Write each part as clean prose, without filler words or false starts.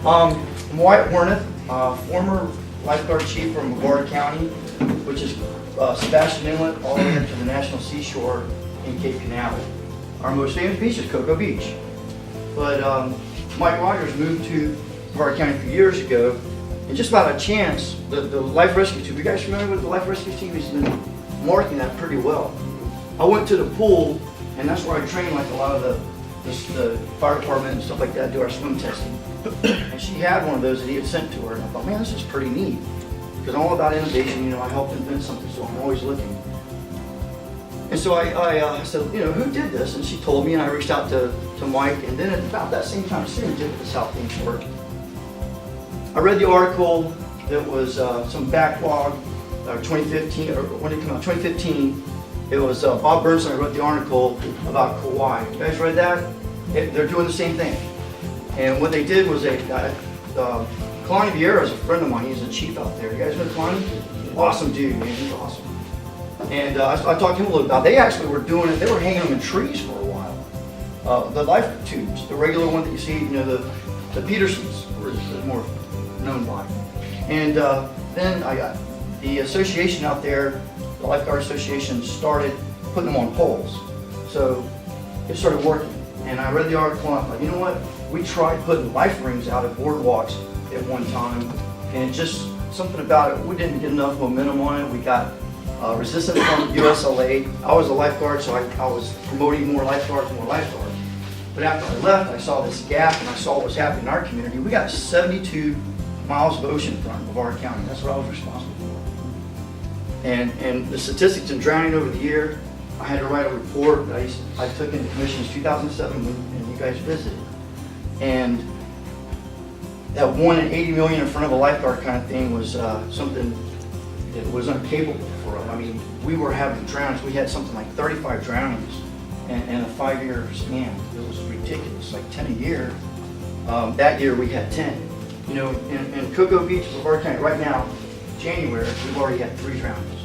I'm Wyatt Werneth, former lifeguard chief from Brevard County, which is Sebastian Inlet, all the way up to the National Seashore in Cape Canaveral. Our most famous beach is Cocoa Beach. But Mike Rogers moved to Brevard County a few years ago, and just about a chance, the life rescue team, you guys familiar with the life rescue team? He's been marketing that pretty well. I went to the pool, and that's where I trained like a lot of the fire department and stuff like that, do our swim testing. And she had one of those that he had sent to her, and I thought, man, this is pretty neat. Because I'm all about innovation, you know, I helped invent something, so I'm always looking. And so I said, you know, who did this? And she told me, and I reached out to Mike, and then at about that same time, serendipity South Croatan Hwy. I read the article that was some backlog, 2015, or when it came out, 2015. It was Bob Burnson. I wrote the article about Kauai. You guys read that? They're doing the same thing. And what they did was Kalani Vieira is a friend of mine. He's a chief out there. You guys know Kalani? Awesome dude, man. He's awesome. And I talked to him a little about. They actually were doing it. They were hanging them in trees for a while. The life tubes, the regular one that you see, you know, the Petersons were more known by. And then I got the association out there. The Lifeguard Association started putting them on poles. So it started working. And I read the article and I thought, you know what? We tried putting life rings out at boardwalks at one time, and just something about it, we didn't get enough momentum on it. We got resistance from USLA. I was a lifeguard, so I was promoting more lifeguards. But after I left, I saw this gap and I saw what was happening in our community. We got 72 miles of oceanfront in Brevard County. That's what I was responsible for. And the statistics in drowning over the year, I had to write a report that I took into commissions 2007 when you guys visited. And that 1 in 80 million in front of a lifeguard kind of thing was something that was uncapable for us. I mean, we were having drownings. We had something like 35 drownings in a 5-year span. It was ridiculous, like 10 a year. That year we had 10. You know, in Cocoa Beach, Brevard County, right now, January, we've already had 3 drownings.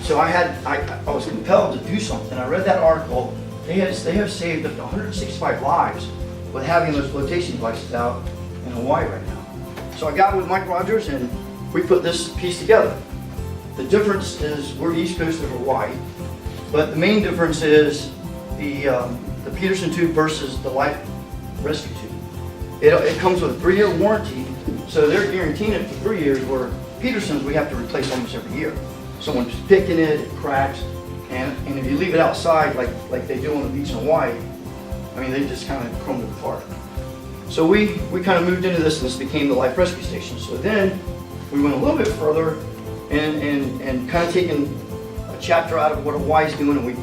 So I was compelled to do something. I read that article. They have saved up to 165 lives with having those flotation devices out in Hawaii right now. So I got with Mike Rogers and we put this piece together. The difference is we're east coast of Hawaii, but the main difference is the Peterson tube versus the life rescue tube. It comes with a 3-year warranty, so they're guaranteeing it for 3 years, where Peterson's we have to replace almost every year. Someone's picking it cracks, and if you leave it outside like they do on the beach in Hawaii, I mean, they just kind of chrome it apart. So we kind of moved into this, and this became the life rescue station. So then we went a little bit further and kind of taken a chapter out of what Hawaii's doing, and we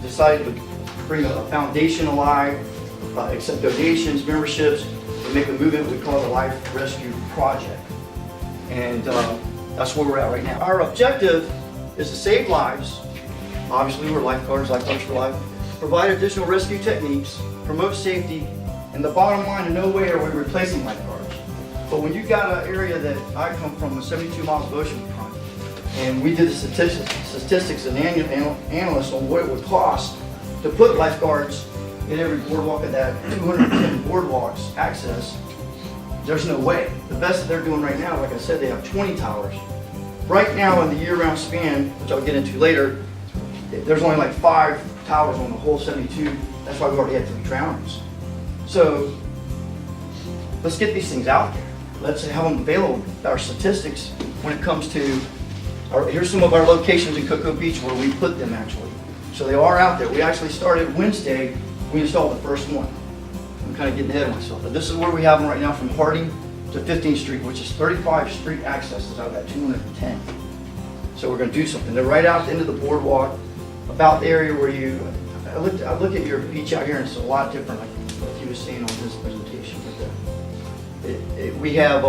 decided to bring a foundation alive, accept donations, memberships, and make a movement we call the Life Rescue Project. And that's where we're at right now. Our objective is to save lives. Obviously, we're lifeguards for life. Provide additional rescue techniques, promote safety, and the bottom line, in no way are we replacing lifeguards. But when you got an area that I come from with 72 miles of ocean front, and we did the statistics and analysts on what it would cost to put lifeguards in every boardwalk of that 210 boardwalks access, there's no way. The best that they're doing right now, like I said, they have 20 towers. Right now in the year-round span, which I'll get into later, there's only like 5 towers on the whole 72. That's why we already had 3 drownings. So let's get these things out there. Let's have them available. Our statistics when it comes to, here's some of our locations in Cocoa Beach where we put them actually. So they are out there. We actually started Wednesday, we installed the first one. I'm kind of getting ahead of myself, but this is where we have them right now, from Harding to 15th Street, which is 35 street accesses out of that 210. So we're going to do something. They're right out into the boardwalk, about the area where I look at your beach out here, and it's a lot different, like you were seeing on this presentation. We have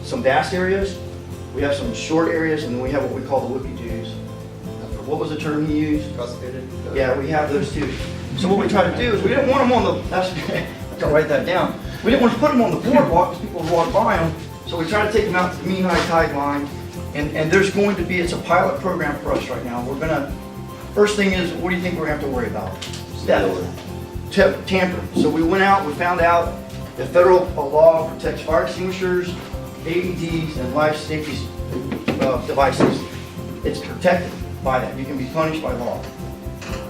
some vast areas, we have some short areas, and then we have what we call the whoopie-doos. What was the term you used? Cross-fitted. Yeah, we have those too. So what we try to do is, we didn't want them on the, I gotta write that down. We didn't want to put them on the boardwalk because people would walk by them. So we try to take them out to the mean high tide line. And there's going to be, it's a pilot program for us right now. We're gonna, first thing is, what do you think we're gonna have to worry about? Tampering. So we went out, we found out The federal law protects fire extinguishers, AEDs, and life safety devices. It's protected by that. You can be punished by law.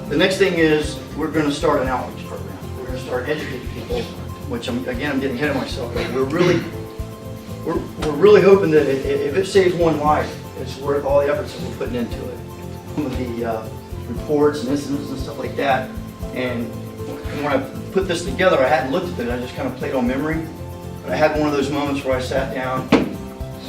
The next thing is we're going to start an outreach program. We're going to start educating people, which I'm getting ahead of myself. But we're really hoping that if it saves one life, it's worth all the efforts that we're putting into it. Some of the reports and incidents and stuff like that. And when I put this together, I hadn't looked at it. I just kind of played on memory. But I had one of those moments where I sat down,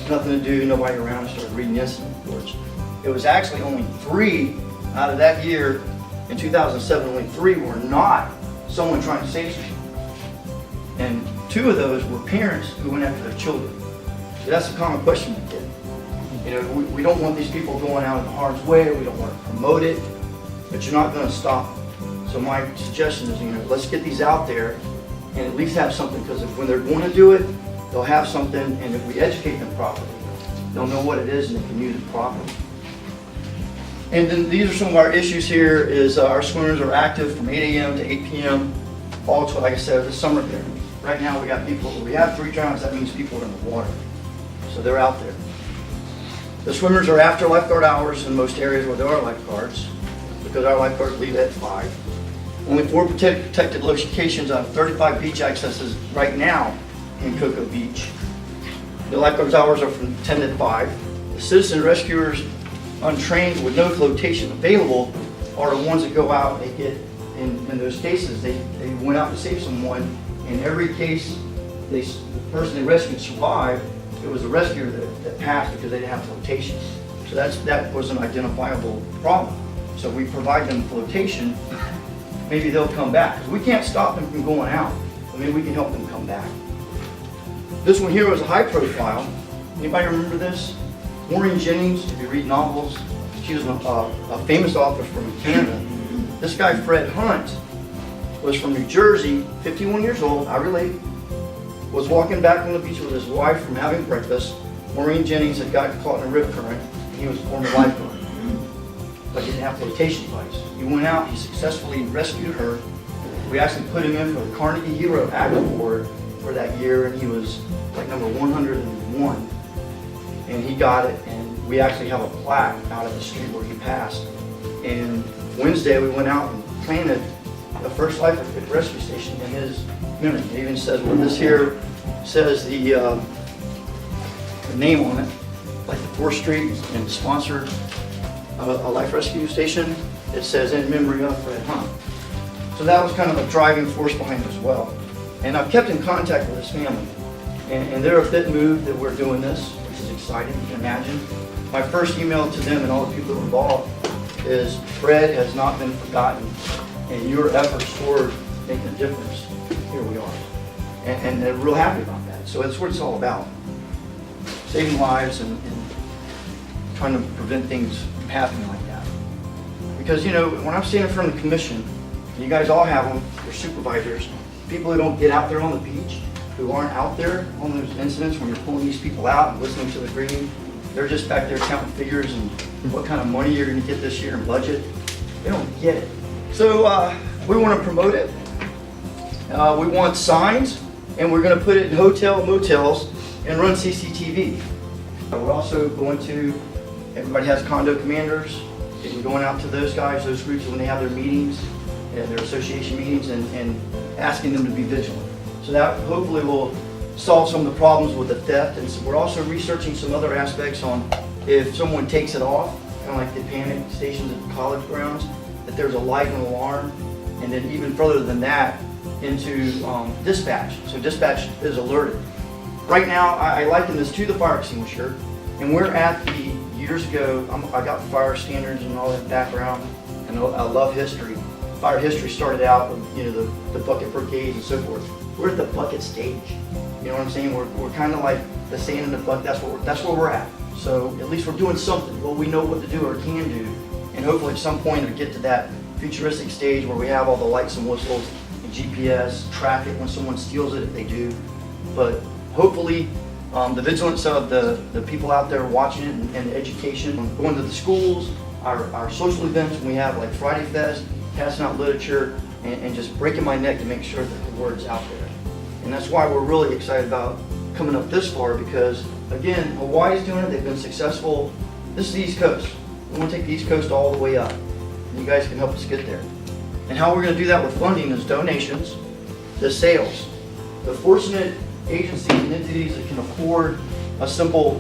nothing to do, nobody around, and started reading the incident reports. It was actually only 3 out of that year. In 2007, only 3 were not someone trying to save someone. And 2 of those were parents who went after their children. So that's a common question we get. You know, we don't want these people going out in harm's way. We don't want to promote it, but you're not going to stop them. So my suggestion is, you know, let's get these out there and at least have something, because when they're going to do it, they'll have something, and if we educate them properly, they'll know what it is and they can use it properly. And then these are some of our issues here. Is our swimmers are active from 8 a.m. to 8 p.m. all to, like I said, the summer there. Right now we got people, we have 3 drowns, that means people are in the water. So they're out there. The swimmers are after lifeguard hours in most areas where there are lifeguards, because our lifeguards leave at 5. Only 4 protected locations out of 35 beach accesses right now in Cocoa Beach. The lifeguards hours are from 10 to 5. The citizen rescuers untrained with no flotation available are the ones that go out. They get, in those cases, they went out to save someone. In every case, the person they rescued survived. It was the rescuer that passed because they didn't have flotation. So that was an identifiable problem. So we provide them flotation. Maybe they'll come back, because we can't stop them from going out. But maybe we can help them come back. This one here was a high profile. Anybody remember this? Maureen Jennings, if you read novels, she was a famous author from Canada. This guy, Fred Hunt, was from New Jersey, 51 years old, I relate, was walking back from the beach with his wife from having breakfast. Maureen Jennings had got caught in a rip current. He was a former lifeguard, but he didn't have flotation device. He went out, he successfully rescued her. We actually put him in for the Carnegie Hero Act Award for that year, and he was like number 101. And he got it, and we actually have a plaque out of the street where he passed. And Wednesday we went out and planted the first life rescue station in his memory. It even says, well, this here says the name on it, like the 4th Street, and sponsored a life rescue station. It says in memory of Fred Hunt. So that was kind of a driving force behind it as well. And I've kept in contact with his family, and they're a bit moved that we're doing this. Exciting, you can imagine. My first email to them and all the people involved is, Fred has not been forgotten, and your efforts toward making a difference, here we are. And they're real happy about that. So that's what it's all about. Saving lives and trying to prevent things from happening like that. Because, you know, when I'm standing in front of the commission, and you guys all have them, your supervisors, people who don't get out there on the beach, who aren't out there on those incidents when you're pulling these people out and listening to the grieving, they're just back there counting figures and what kind of money you're going to get this year in budget. They don't get it. So we want to promote it. We want signs, and we're going to put it in hotel, motels, and run CCTV. We're also going to, everybody has condo commanders, and we're going out to those guys, those groups, when they have their meetings, and their association meetings, and asking them to be vigilant. So that hopefully will solve some of the problems with the theft. And so we're also researching some other aspects on if someone takes it off, kind of like the panic stations at college grounds, that there's a light and alarm. And then even further than that, into dispatch. So dispatch is alerted. Right now, I liken this to the fire extinguisher. And we're at the, years ago, I got fire standards and all that background, and I love history. Fire history started out with, you know, the bucket brigades and so forth. We're at the bucket stage. You know what I'm saying? We're kind of like the sand in the bucket. That's where we're at. So at least we're doing something. Well, we know what to do or can do, and hopefully at some point we get to that futuristic stage where we have all the lights and whistles and GPS, track it when someone steals it if they do. But hopefully the vigilance of the people out there watching it and the education, going to the schools, our social events when we have like Friday Fest, passing out literature, and just breaking my neck to make sure that the word's out there. And that's why we're really excited about coming up this far, because again, Hawaii's doing it, they've been successful. This is the East Coast. We want to take the East Coast all the way up. And you guys can help us get there. And how we're going to do that with funding is donations, the sales. The fortunate agencies and entities that can afford a simple,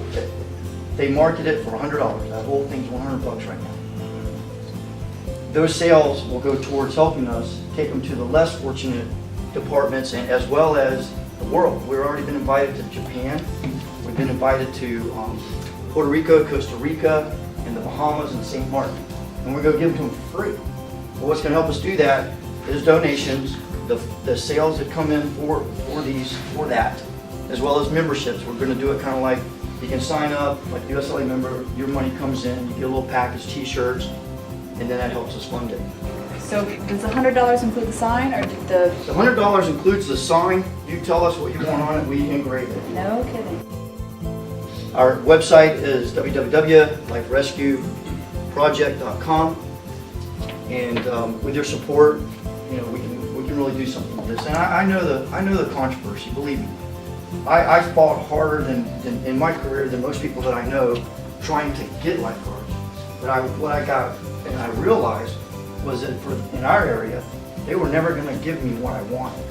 they market it for $100. That whole thing's $100 right now. Those sales will go towards helping us take them to the less fortunate departments, and as well as the world. We've already been invited to Japan. We've been invited to Puerto Rico, Costa Rica, and the Bahamas and St. Martin. And we're going to give them to them for free. Well, what's going to help us do that is donations, the sales that come in for that, as well as memberships. We're going to do it kind of like you can sign up, like the USLA member, your money comes in, you get a little package, t-shirts, and then that helps us fund it. So does the $100 include the sign, or did the... The $100 includes the sign. You tell us what you want on it, we engrave it. No kidding. Our website is www.liferescueproject.com, and with your support, we can really do something with this. And I know the controversy. Believe me, I fought harder than in my career than most people that I know trying to get lifeguards. But what I got and I realized was that in our area, they were never going to give me what I wanted.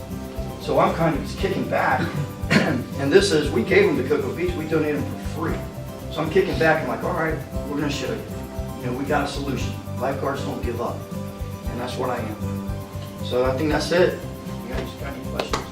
So I'm kind of just kicking back. And this is, we gave them to Cocoa Beach, we donated them for free. So I'm kicking back and like, all right, we're going to show you. We got a solution. Lifeguards don't give up. And that's what I am. So I think that's it. You guys got any questions?